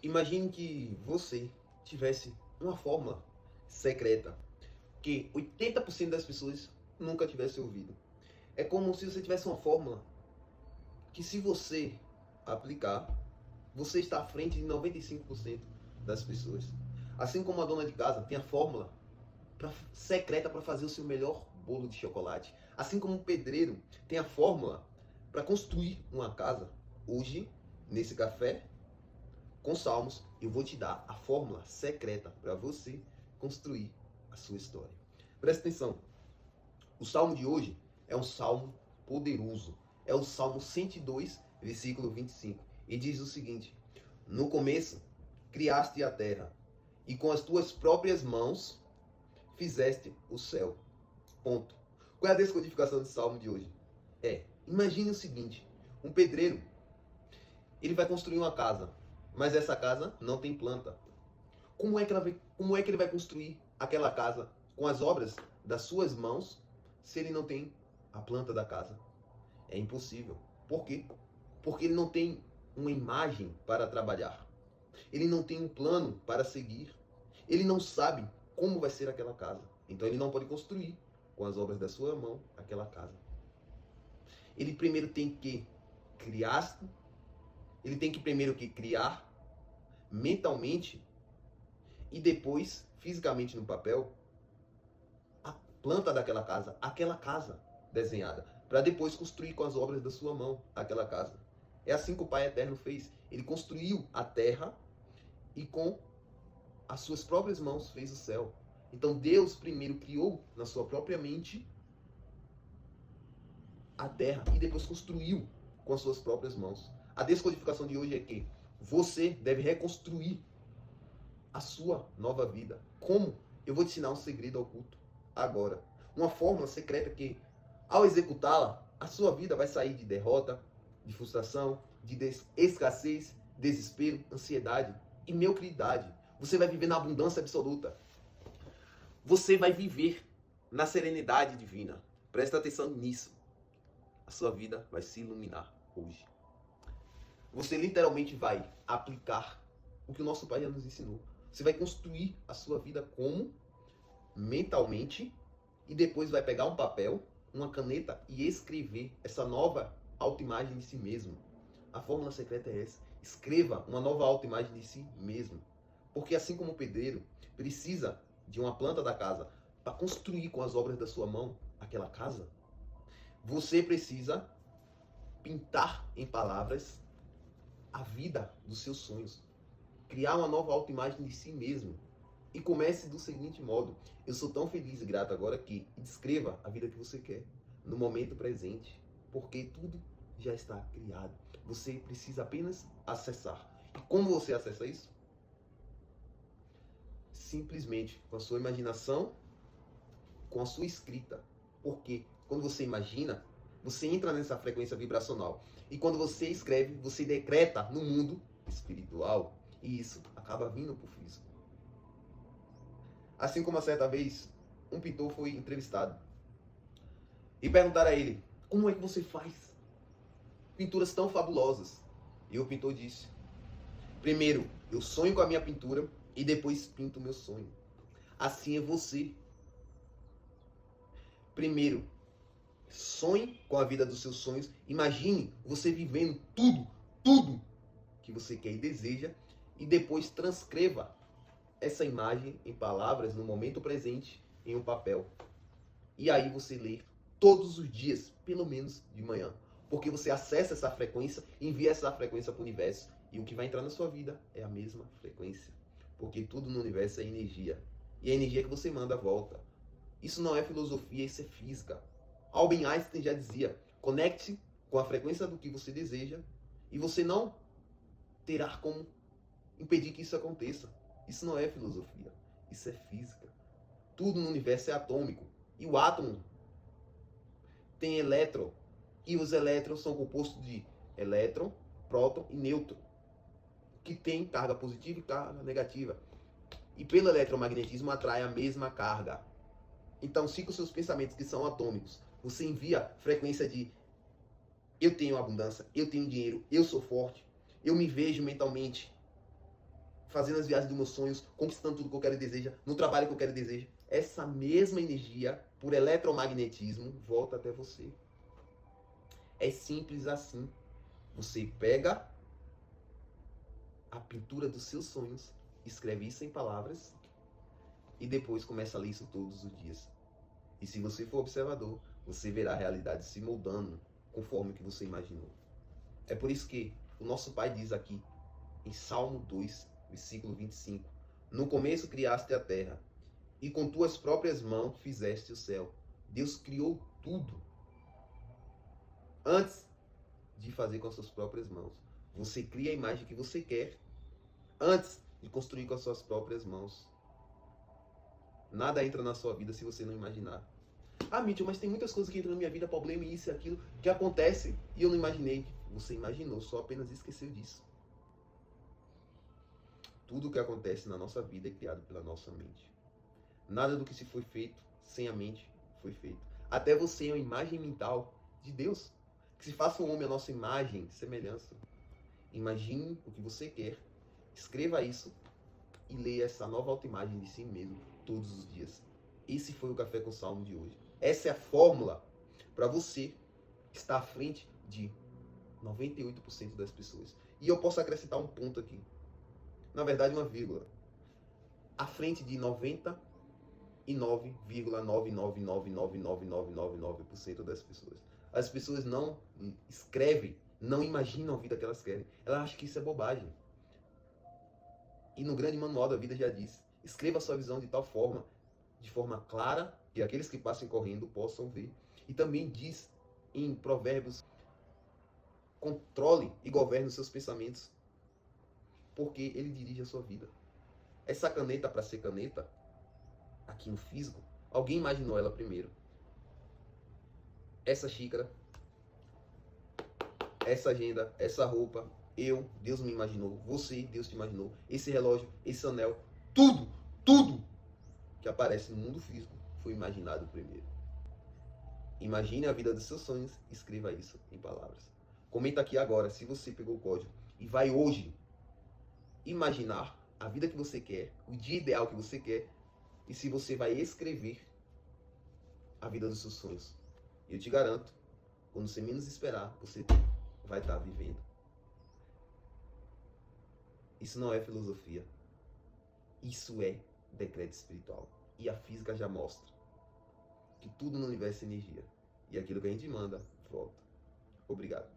Imagine que você tivesse uma fórmula secreta que 80% das pessoas nunca tivessem ouvido. É como se você tivesse uma fórmula que, se você aplicar, você está à frente de 95% das pessoas. Assim como a dona de casa tem a fórmula secreta para fazer o seu melhor bolo de chocolate. Assim como o pedreiro tem a fórmula para construir uma casa. Hoje, nesse café com Salmos, eu vou te dar a fórmula secreta para você construir a sua história. Presta atenção. O salmo de hoje é um salmo poderoso. É o Salmo 102, versículo 25. E diz o seguinte: No começo criaste a terra, e com as tuas próprias mãos fizeste o céu. Ponto. Qual é a descodificação do salmo de hoje? Imagine o seguinte: um pedreiro, ele vai construir uma casa, mas essa casa não tem planta. Como é que ele vai construir aquela casa com as obras das suas mãos se ele não tem a planta da casa? É impossível. Por quê? Porque ele não tem uma imagem para trabalhar. Ele não tem um plano para seguir. Ele não sabe como vai ser aquela casa. Então ele não pode construir com as obras da sua mão aquela casa. Ele primeiro tem que criar, criar mentalmente e depois fisicamente no papel a planta daquela casa, aquela casa desenhada, para depois construir com as obras da sua mão aquela casa. É assim que o Pai Eterno fez. Ele construiu a terra e com as suas próprias mãos fez o céu. Então Deus primeiro criou na sua própria mente a terra e depois construiu com as suas próprias mãos. A descodificação de hoje é que você deve reconstruir a sua nova vida. Como? Eu vou te ensinar um segredo oculto agora. Uma fórmula secreta que, ao executá-la, a sua vida vai sair de derrota, de frustração, de escassez, desespero, ansiedade e mediocridade. Você vai viver na abundância absoluta. Você vai viver na serenidade divina. Presta atenção nisso. A sua vida vai se iluminar hoje. Você literalmente vai aplicar o que o nosso Pai já nos ensinou. Você vai construir a sua vida como? Mentalmente, e depois vai pegar um papel, uma caneta e escrever essa nova autoimagem de si mesmo. A fórmula secreta é essa. Escreva uma nova autoimagem de si mesmo. Porque assim como o pedreiro precisa de uma planta da casa para construir com as obras da sua mão aquela casa, você precisa pintar em palavras a vida dos seus sonhos. Criar uma nova autoimagem de si mesmo. E comece do seguinte modo: eu sou tão feliz e grato agora que descreva a vida que você quer no momento presente, porque tudo já está criado. Você precisa apenas acessar. E como você acessa isso? Simplesmente com a sua imaginação, com a sua escrita. Porque quando você imagina, você entra nessa frequência vibracional. E quando você escreve, você decreta no mundo espiritual. E isso acaba vindo para o físico. Assim como, a certa vez, um pintor foi entrevistado. E perguntaram a ele: como é que você faz pinturas tão fabulosas? E o pintor disse: primeiro, eu sonho com a minha pintura e depois pinto o meu sonho. Assim é você. Primeiro, sonhe com a vida dos seus sonhos. Imagine você vivendo tudo que você quer e deseja. E depois transcreva essa imagem em palavras no momento presente em um papel. E aí você lê todos os dias, pelo menos de manhã. Porque você acessa essa frequência, envia essa frequência para o universo. E o que vai entrar na sua vida é a mesma frequência. Porque tudo no universo é energia. E a energia que você manda volta. Isso não é filosofia, isso é física. Albert Einstein já dizia: conecte-se com a frequência do que você deseja e você não terá como impedir que isso aconteça. Isso não é filosofia, isso é física. Tudo no universo é atômico. E o átomo tem elétron. E os elétrons são compostos de elétron, próton e nêutron, que tem carga positiva e carga negativa. E pelo eletromagnetismo atrai a mesma carga. Então, se com os seus pensamentos que são atômicos, você envia frequência de eu tenho abundância, eu tenho dinheiro, eu sou forte, eu me vejo mentalmente fazendo as viagens dos meus sonhos, conquistando tudo que eu quero e desejo, no trabalho que eu quero e desejo, essa mesma energia, por eletromagnetismo, volta até você. É simples assim. Você pega a pintura dos seus sonhos, escreve isso em palavras e depois começa a ler isso todos os dias. E se você for observador, você verá a realidade se moldando conforme o que você imaginou. É por isso que o nosso Pai diz aqui, em Salmo 2, versículo 25, no começo criaste a terra, e com tuas próprias mãos fizeste o céu. Deus criou tudo antes de fazer com as suas próprias mãos. Você cria a imagem que você quer antes de construir com as suas próprias mãos. Nada entra na sua vida se você não imaginar. Ah, Mitchell, mas tem muitas coisas que entram na minha vida, problema, isso e aquilo, que acontece e eu não imaginei. Você imaginou, só apenas esqueceu disso. Tudo o que acontece na nossa vida é criado pela nossa mente. Nada do que se foi feito sem a mente foi feito. Até você é uma imagem mental de Deus. Que se faça um homem a nossa imagem, semelhança. Imagine o que você quer, escreva isso e leia essa nova autoimagem de si mesmo todos os dias. Esse foi o Café com Salmo de hoje. Essa é a fórmula para você estar à frente de 98% das pessoas. E eu posso acrescentar um ponto aqui. Na verdade, uma vírgula. À frente de 99,9999999% das pessoas. As pessoas não escrevem, não imaginam a vida que elas querem. Elas acham que isso é bobagem. E no grande manual da vida já diz, escreva a sua visão de tal forma, de forma clara, que aqueles que passem correndo possam ver. E também diz em Provérbios, controle e governe os seus pensamentos, porque ele dirige a sua vida. Essa caneta, para ser caneta, aqui no físico, alguém imaginou ela primeiro. Essa xícara, essa agenda, essa roupa, Deus me imaginou. Você, Deus te imaginou. Esse relógio, esse anel, tudo que aparece no mundo físico foi imaginado primeiro. Imagine a vida dos seus sonhos, escreva isso em palavras. Comenta aqui agora se você pegou o código e vai hoje imaginar a vida que você quer, o dia ideal que você quer, e se você vai escrever a vida dos seus sonhos. Eu te garanto, quando você menos esperar, você vai estar vivendo. Isso não é filosofia. Isso é decreto espiritual. E a física já mostra que tudo no universo é energia. E aquilo que a gente manda, volta. Obrigado.